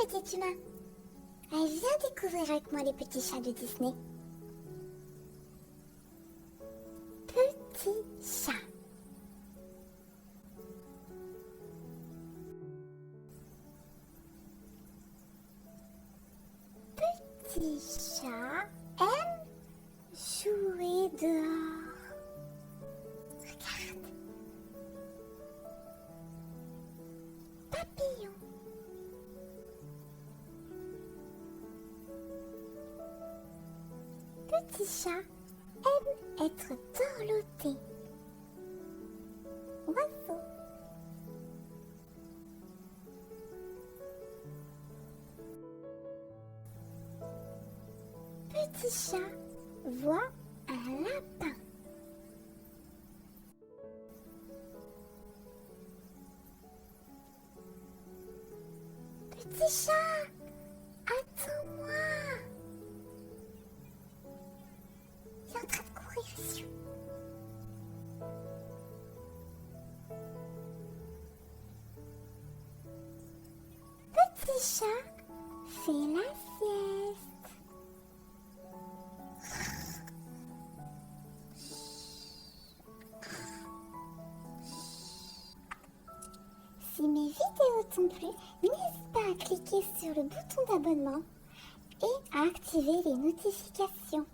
petit humain. Allez, viens découvrir avec moi les petits chats de Disney. Petit chat. Petit chat aime jouer dehors. Regarde. Papillon. Petit chat aime être dorloté. Oiseau. Petit chat voit un lapin. Petit chat, attends-moi. Il est en train de courir ici. Petit chat fait la sieste. Si mes vidéos t'ont plu, n'hésite pas à cliquer sur le bouton d'abonnement et à activer les notifications.